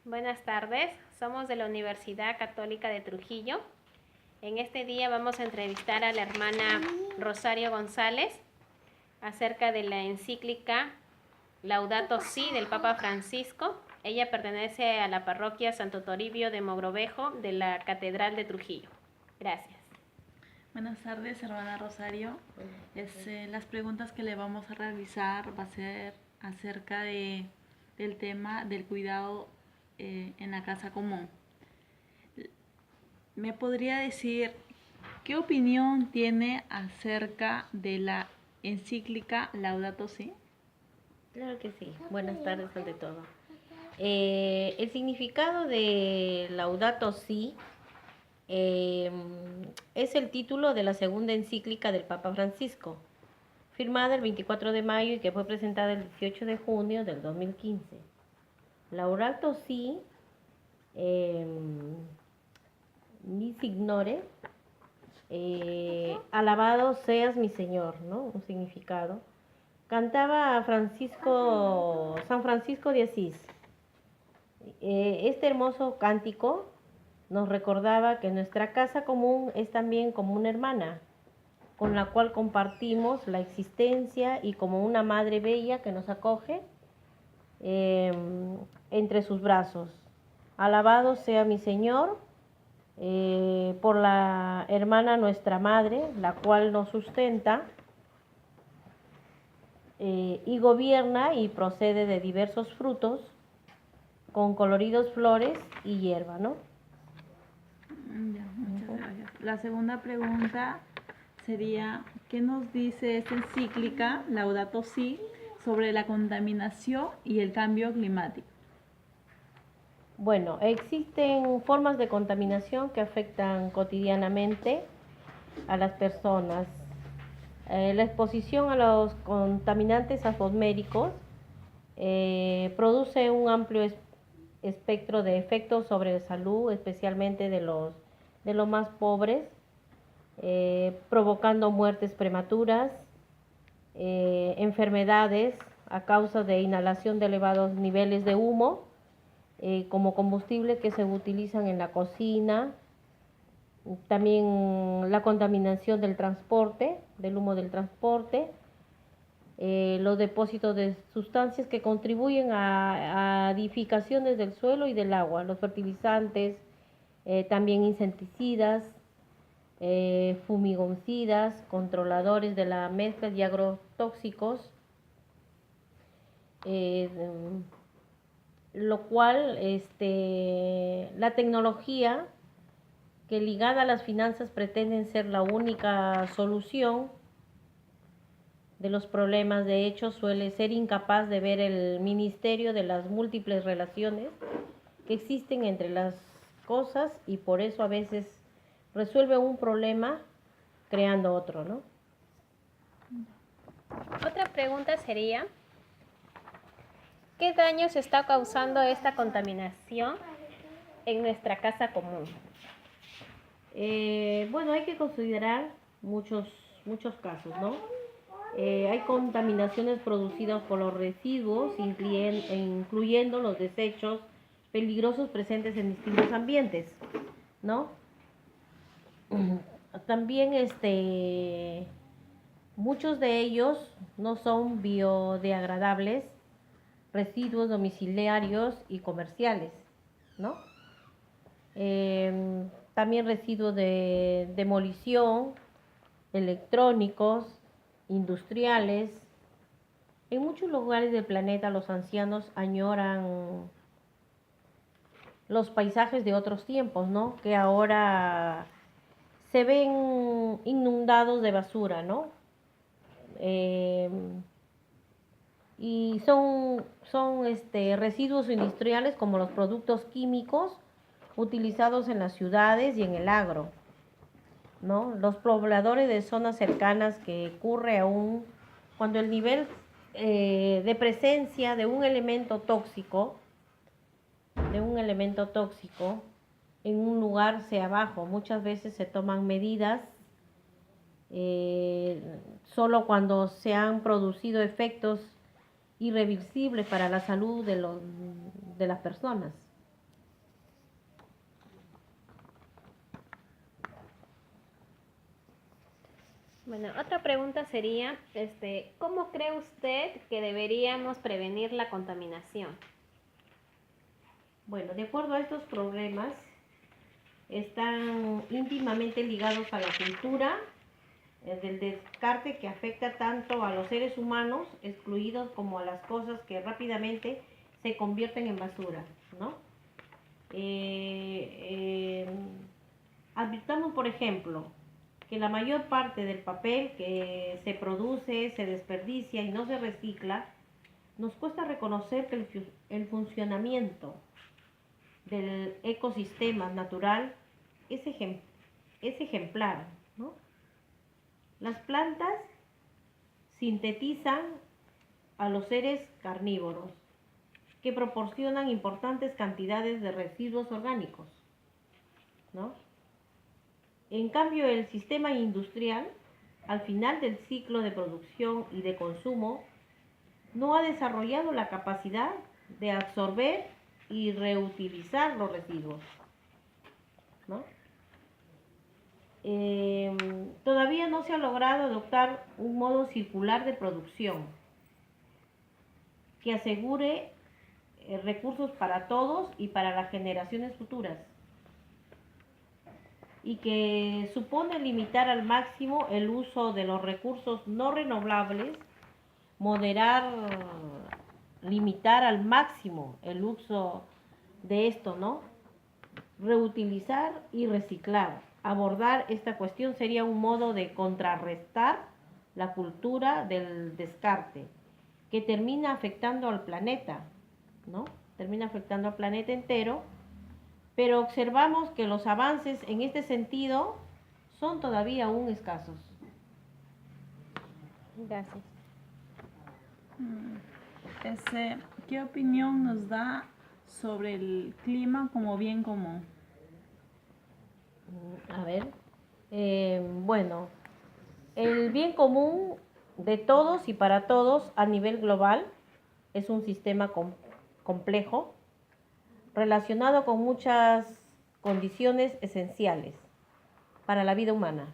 Buenas tardes, somos de la Universidad Católica de Trujillo. En este día vamos a entrevistar a la hermana Rosario González acerca de la encíclica Laudato Si del Papa Francisco. Ella pertenece a la parroquia Santo Toribio de Mogrovejo de la Catedral de Trujillo. Gracias. Buenas tardes, hermana Rosario. Las preguntas que le vamos a realizar va a ser acerca del tema del cuidado en la casa común. ¿Me podría decir qué opinión tiene acerca de la encíclica Laudato Si? Claro que sí. Buenas tardes ante todo. El significado de Laudato Si es el título de la segunda encíclica del Papa Francisco, firmada el 24 de mayo y que fue presentada el 18 de junio del 2015. Laudato Si, mis ignore, alabado seas mi Señor, ¿no? Un significado. Cantaba San Francisco de Asís. Este hermoso cántico nos recordaba que nuestra casa común es también como una hermana, con la cual compartimos la existencia y como una madre bella que nos acoge entre sus brazos. Alabado sea mi Señor por la hermana nuestra madre, la cual nos sustenta y gobierna y procede de diversos frutos con coloridos flores y hierba, ¿no? Ya, muchas gracias. La segunda pregunta sería, ¿qué nos dice esta encíclica Laudato Si sobre la contaminación y el cambio climático? Bueno, existen formas de contaminación que afectan cotidianamente a las personas. La exposición a los contaminantes atmosféricos produce un amplio espectro de efectos sobre la salud, especialmente de los más pobres, provocando muertes prematuras, enfermedades a causa de inhalación de elevados niveles de humo, como combustible que se utilizan en la cocina, también la contaminación del transporte, del humo del transporte, los depósitos de sustancias que contribuyen a edificaciones del suelo y del agua, los fertilizantes, también insecticidas, fumigocidas, controladores de la mezcla de agrotóxicos, lo cual la tecnología que ligada a las finanzas pretenden ser la única solución de los problemas. De hecho, suele ser incapaz de ver el ministerio de las múltiples relaciones que existen entre las cosas y por eso a veces resuelve un problema creando otro, ¿no? Otra pregunta sería, ¿qué daños está causando esta contaminación en nuestra casa común? Bueno, hay que considerar muchos casos, ¿no? Hay contaminaciones producidas por los residuos, incluyendo los desechos peligrosos presentes en distintos ambientes, ¿no? También muchos de ellos no son biodegradables, residuos domiciliarios y comerciales, ¿no? También residuos de demolición, electrónicos, industriales. En muchos lugares del planeta los ancianos añoran los paisajes de otros tiempos, ¿no? Que ahora se ven inundados de basura, ¿no? Y son residuos industriales como los productos químicos utilizados en las ciudades y en el agro, ¿no? Los pobladores de zonas cercanas que ocurre aún cuando el nivel de presencia de un elemento tóxico en un lugar sea bajo. Muchas veces se toman medidas solo cuando se han producido efectos irreversibles para la salud de las personas. Bueno, otra pregunta sería, ¿cómo cree usted que deberíamos prevenir la contaminación? Bueno, de acuerdo a estos problemas, están íntimamente ligados a la cultura del descarte que afecta tanto a los seres humanos excluidos como a las cosas que rápidamente se convierten en basura, ¿no? Advirtamos, por ejemplo, que la mayor parte del papel que se produce, se desperdicia y no se recicla, nos cuesta reconocer que el funcionamiento del ecosistema natural es ejemplar, ¿no? Las plantas sintetizan a los seres carnívoros que proporcionan importantes cantidades de residuos orgánicos, ¿no? En cambio, el sistema industrial, al final del ciclo de producción y de consumo, no ha desarrollado la capacidad de absorber y reutilizar los residuos, ¿no? Todavía no se ha logrado adoptar un modo circular de producción que asegure recursos para todos y para las generaciones futuras, y que supone limitar al máximo el uso de los recursos no renovables, limitar al máximo el uso de esto, ¿no? Reutilizar y reciclar. Abordar esta cuestión sería un modo de contrarrestar la cultura del descarte, que termina afectando al planeta, ¿no? Termina afectando al planeta entero, pero observamos que los avances en este sentido son todavía aún escasos. Gracias. ¿Qué opinión nos da sobre el clima como bien común? A ver, bueno, el bien común de todos y para todos a nivel global es un sistema complejo, relacionado con muchas condiciones esenciales para la vida humana.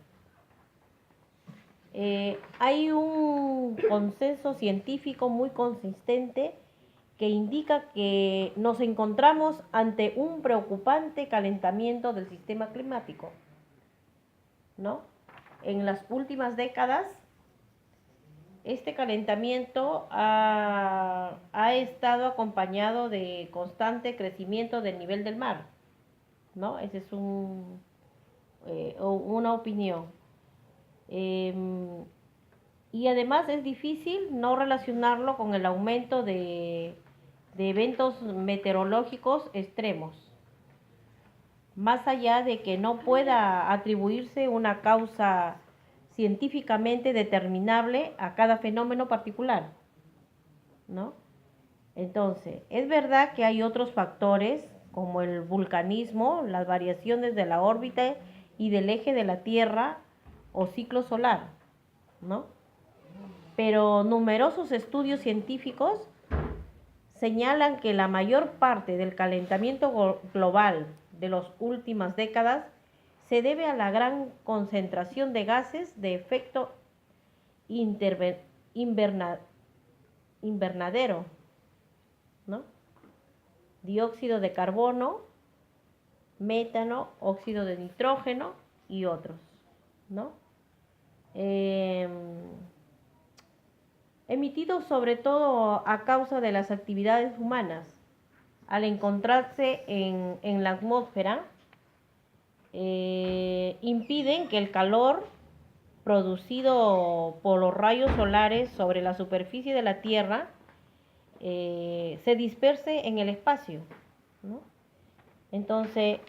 Hay un consenso científico muy consistente que indica que nos encontramos ante un preocupante calentamiento del sistema climático, ¿no? En las últimas décadas, este calentamiento ha estado acompañado de constante crecimiento del nivel del mar, ¿no? Esa es una opinión. Y además es difícil no relacionarlo con el aumento de eventos meteorológicos extremos, más allá de que no pueda atribuirse una causa científicamente determinable a cada fenómeno particular, ¿no? Entonces, es verdad que hay otros factores como el vulcanismo, las variaciones de la órbita y del eje de la Tierra o ciclo solar, ¿no? Pero numerosos estudios científicos señalan que la mayor parte del calentamiento global de las últimas décadas se debe a la gran concentración de gases de efecto invernadero, ¿no? Dióxido de carbono, metano, óxido de nitrógeno y otros, ¿no? Emitidos sobre todo a causa de las actividades humanas, al encontrarse en la atmósfera, impiden que el calor producido por los rayos solares sobre la superficie de la Tierra se disperse en el espacio, ¿no? Entonces,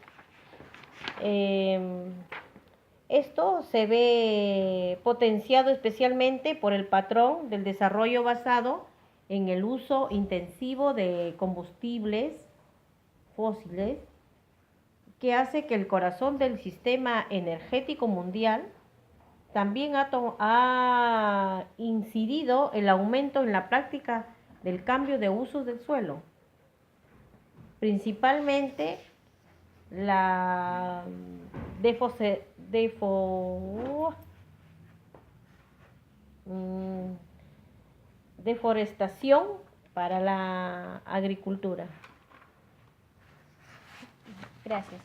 esto se ve potenciado especialmente por el patrón del desarrollo basado en el uso intensivo de combustibles fósiles, que hace que el corazón del sistema energético mundial también ha incidido el aumento en la práctica del cambio de usos del suelo, principalmente la mm, deforestación para la agricultura. Gracias.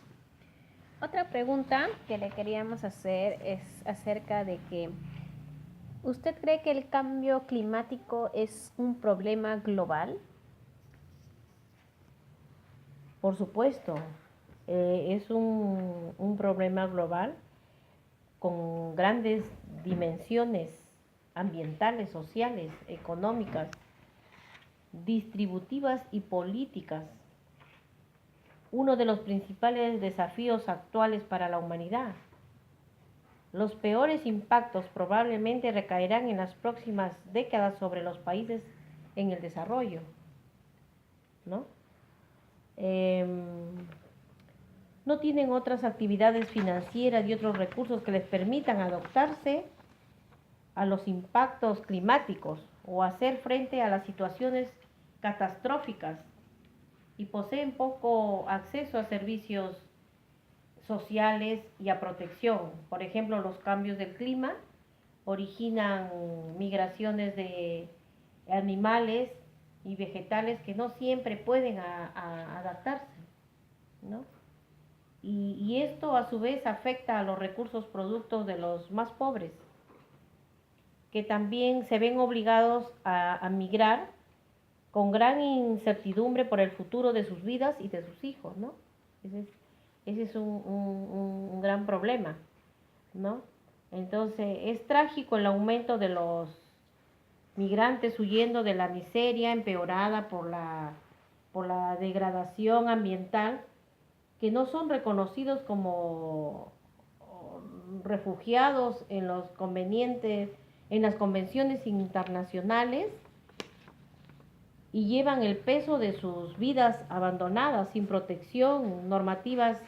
Otra pregunta que le queríamos hacer es acerca de que ¿usted cree que el cambio climático es un problema global? Por supuesto, es un problema global con grandes dimensiones ambientales, sociales, económicas, distributivas y políticas. Uno de los principales desafíos actuales para la humanidad. Los peores impactos probablemente recaerán en las próximas décadas sobre los países en el desarrollo, ¿no? No tienen otras actividades financieras y otros recursos que les permitan adaptarse a los impactos climáticos o hacer frente a las situaciones catastróficas y poseen poco acceso a servicios sociales y a protección. Por ejemplo, los cambios del clima originan migraciones de animales y vegetales que no siempre pueden adaptarse, ¿no? Y esto a su vez afecta a los recursos productos de los más pobres, que también se ven obligados a migrar con gran incertidumbre por el futuro de sus vidas y de sus hijos, ¿no? Ese es un gran problema, ¿no? Entonces, es trágico el aumento de los migrantes huyendo de la miseria empeorada por la degradación ambiental, que no son reconocidos como refugiados en las convenciones internacionales y llevan el peso de sus vidas abandonadas sin protección normativa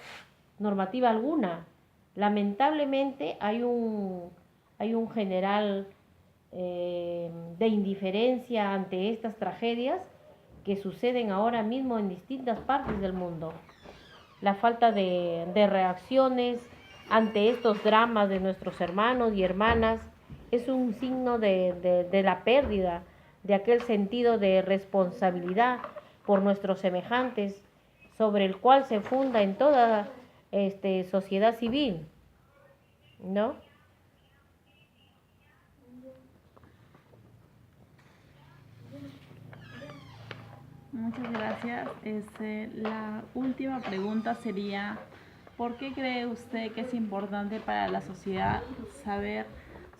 alguna. Lamentablemente hay un general de indiferencia ante estas tragedias que suceden ahora mismo en distintas partes del mundo. La falta de reacciones ante estos dramas de nuestros hermanos y hermanas es un signo de la pérdida de aquel sentido de responsabilidad por nuestros semejantes, sobre el cual se funda en toda sociedad civil, ¿no? Muchas gracias. La última pregunta sería, ¿por qué cree usted que es importante para la sociedad saber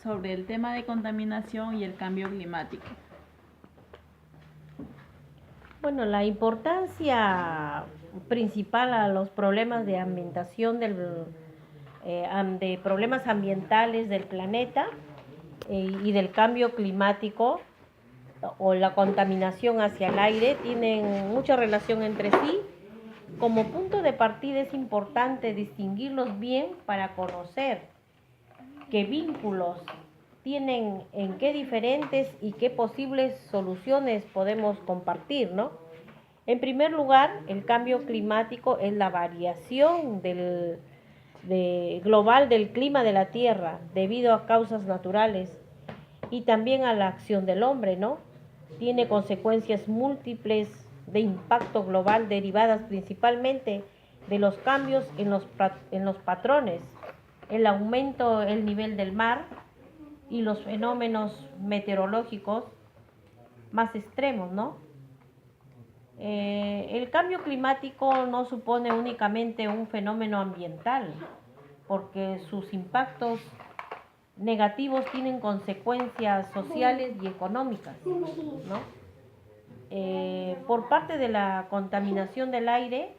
sobre el tema de contaminación y el cambio climático? Bueno, la importancia principal a los problemas de ambientación de problemas ambientales del planeta y del cambio climático o la contaminación hacia el aire tienen mucha relación entre sí. Como punto de partida es importante distinguirlos bien para conocer qué vínculos tienen, en qué diferentes y qué posibles soluciones podemos compartir, ¿no? En primer lugar, el cambio climático es la variación global del clima de la Tierra debido a causas naturales y también a la acción del hombre, ¿no? Tiene consecuencias múltiples de impacto global derivadas principalmente de los cambios en los patrones, el aumento del nivel del mar y los fenómenos meteorológicos más extremos, ¿no? El cambio climático no supone únicamente un fenómeno ambiental, porque sus impactos negativos tienen consecuencias sociales y económicas, ¿no? Por parte de la contaminación del aire,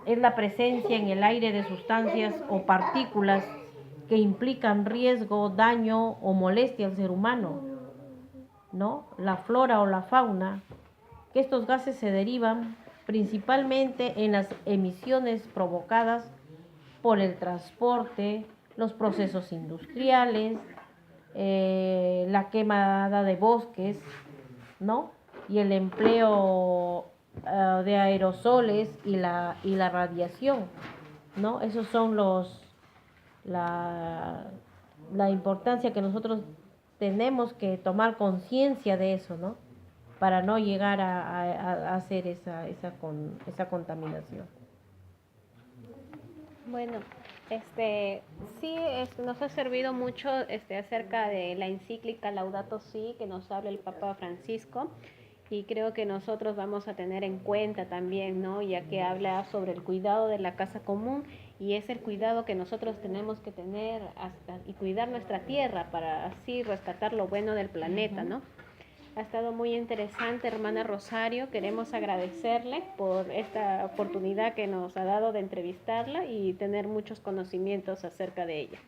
es la presencia en el aire de sustancias o partículas que implican riesgo, daño o molestia al ser humano, ¿no? La flora o la fauna, que estos gases se derivan principalmente en las emisiones provocadas por el transporte, los procesos industriales, la quemada de bosques, ¿no? Y el empleo de aerosoles y la radiación, ¿no? Esos son la importancia que nosotros tenemos que tomar conciencia de eso, ¿no? Para no llegar a hacer esa contaminación. Bueno, sí, nos ha servido mucho acerca de la encíclica Laudato Si que nos habla el Papa Francisco, y creo que nosotros vamos a tener en cuenta también, ¿no? Ya que habla sobre el cuidado de la casa común, y es el cuidado que nosotros tenemos que tener y cuidar nuestra tierra para así rescatar lo bueno del planeta, ¿no? Ha estado muy interesante, hermana Rosario. Queremos agradecerle por esta oportunidad que nos ha dado de entrevistarla y tener muchos conocimientos acerca de ella.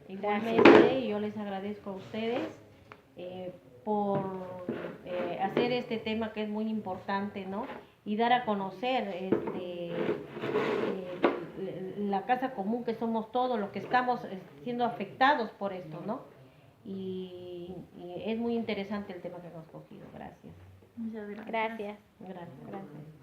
Igualmente, yo les agradezco a ustedes por hacer este tema que es muy importante, ¿no? Y dar a conocer la casa común, que somos todos los que estamos siendo afectados por esto, ¿no? Y es muy interesante el tema que hemos cogido. Gracias. Muchas gracias. Gracias. Gracias. Gracias.